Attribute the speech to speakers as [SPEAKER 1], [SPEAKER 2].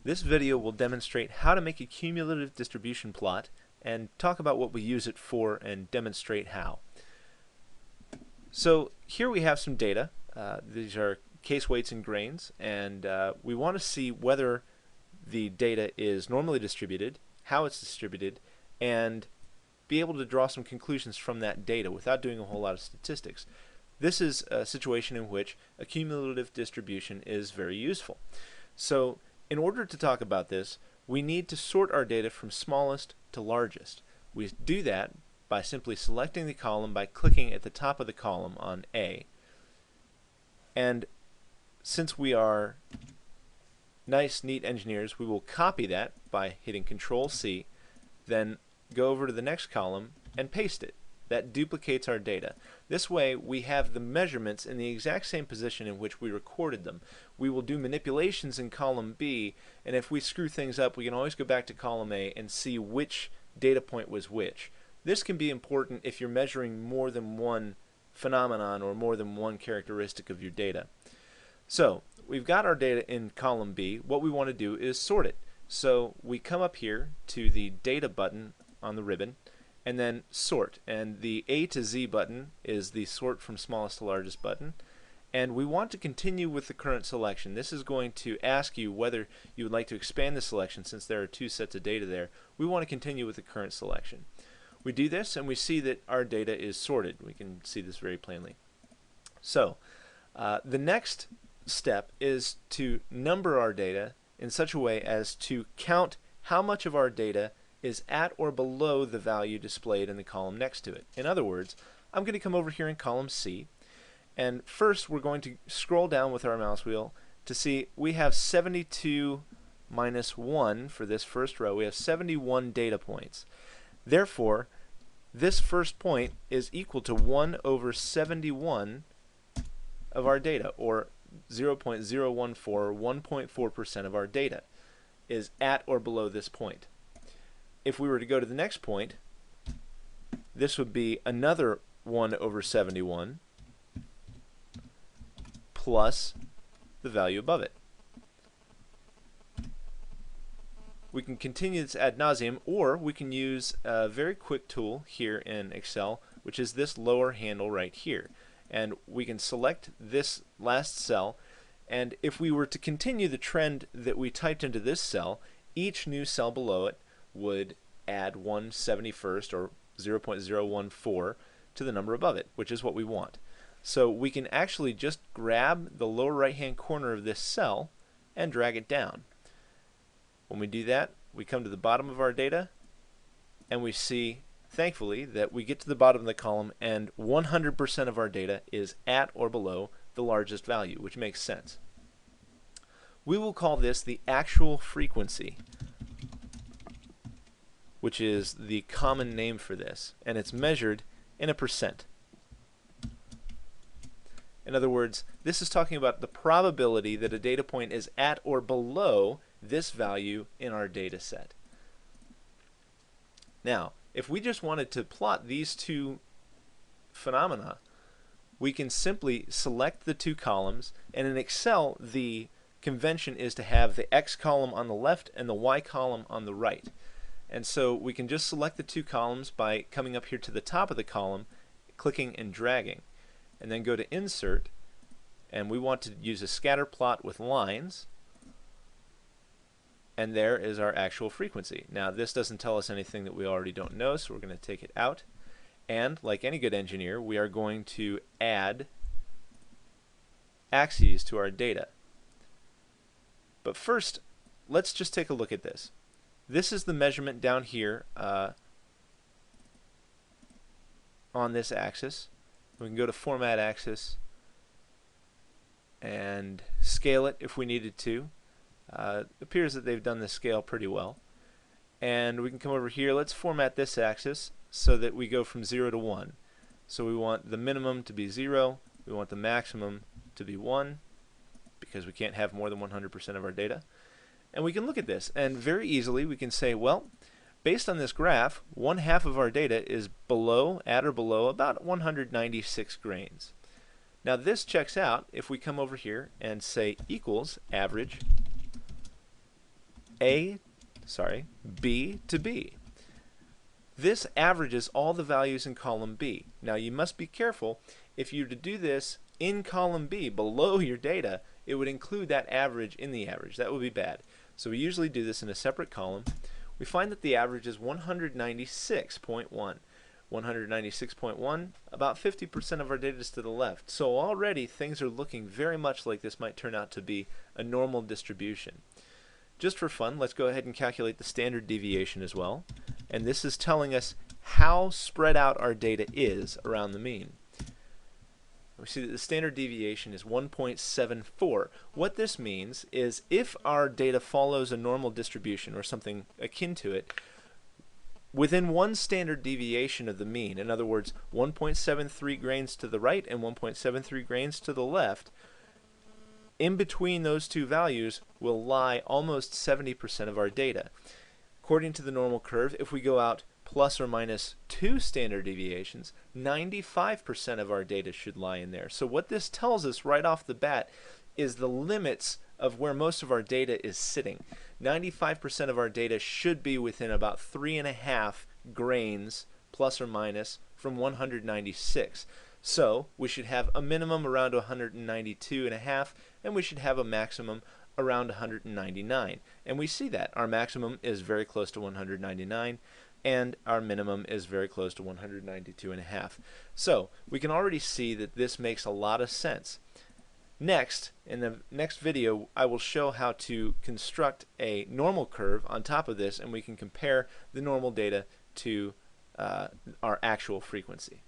[SPEAKER 1] This video will demonstrate how to make a cumulative distribution plot and talk about what we use it for and demonstrate how. So here we have some data. These are case weights and grains, and we want to see whether the data is normally distributed, how it's distributed, and be able to draw some conclusions from that data without doing a whole lot of statistics. This is a situation in which a cumulative distribution is very useful. So in order to talk about this, we need to sort our data from smallest to largest. We do that by simply selecting the column by clicking at the top of the column on A. And since we are nice, neat engineers, we will copy that by hitting Control-C, then go over to the next column and paste it. That duplicates our data. This way we have the measurements in the exact same position in which we recorded them. We will do manipulations in column B, and if we screw things up, we can always go back to column A and see which data point was which. This can be important if you're measuring more than one phenomenon or more than one characteristic of your data. So we've got our data in column B. What we want to do is sort it. So we come up here to the data button on the ribbon and then sort, and the A to Z button is the sort from smallest to largest button, and we want to continue with the current selection. This is going to ask you whether you would like to expand the selection. Since there are two sets of data there, we want to continue with the current selection. We do this and we see that our data is sorted. We can see this very plainly. So the next step is to number our data in such a way as to count how much of our data is at or below the value displayed in the column next to it. In other words, I'm going to come over here in column C, and first we're going to scroll down with our mouse wheel to see we have 72 minus 1 for this first row. We have 71 data points. Therefore, this first point is equal to 1 over 71 of our data, or 0.014, or 1.4% of our data is at or below this point. If we were to go to the next point, this would be another 1 over 71 plus the value above it. We can continue this ad nauseum, or we can use a very quick tool here in Excel, which is this lower handle right here. And we can select this last cell, and if we were to continue the trend that we typed into this cell, each new cell below it would add 1/71st, or 0.014, to the number above it, which is what we want. So we can actually just grab the lower right hand corner of this cell and drag it down. When we do that, we come to the bottom of our data and we see, thankfully, that we get to the bottom of the column and 100% of our data is at or below the largest value, which makes sense. We will call this the actual frequency, which is the common name for this, and it's measured in a percent. In other words, this is talking about the probability that a data point is at or below this value in our data set. Now, if we just wanted to plot these two phenomena, we can simply select the two columns, and in Excel the convention is to have the X column on the left and the Y column on the right. And so we can just select the two columns by coming up here to the top of the column, clicking and dragging, and then go to Insert, and we want to use a scatter plot with lines, and there is our actual frequency. Now this doesn't tell us anything that we already don't know, so we're going to take it out, and like any good engineer, we are going to add axes to our data. But first, let's just take a look at this. This is the measurement down here on this axis. We can go to Format Axis and scale it if we needed to. It appears that they've done the scale pretty well. And we can come over here. Let's format this axis so that we go from 0 to 1. So we want the minimum to be 0. We want the maximum to be 1, because we can't have more than 100% of our data. And we can look at this, and very easily we can say, well, based on this graph, 1/2 of our data is below, at or below, about 196 grains. Now this checks out if we come over here and say equals average B to B. This averages all the values in column B. Now you must be careful. If you were to do this in column B below your data, it would include that average in the average. That would be bad. So we usually do this in a separate column. We find that the average is 196.1. 196.1, about 50% of our data is to the left. So already things are looking very much like this might turn out to be a normal distribution. Just for fun, let's go ahead and calculate the standard deviation as well. And this is telling us how spread out our data is around the mean. We see that the standard deviation is 1.74. What this means is if our data follows a normal distribution or something akin to it, within one standard deviation of the mean, in other words 1.73 grains to the right and 1.73 grains to the left, in between those two values will lie almost 70% of our data. According to the normal curve, if we go out plus or minus 2 standard deviations, 95% of our data should lie in there. So what this tells us right off the bat is the limits of where most of our data is sitting. 95% of our data should be within about 3.5 grains plus or minus from 196. So we should have a minimum around 192.5, and we should have a maximum around 199. And we see that our maximum is very close to 199 and our minimum is very close to 192.5. So we can already see that this makes a lot of sense. Next, in the next video, I will show how to construct a normal curve on top of this, and we can compare the normal data to our actual frequency.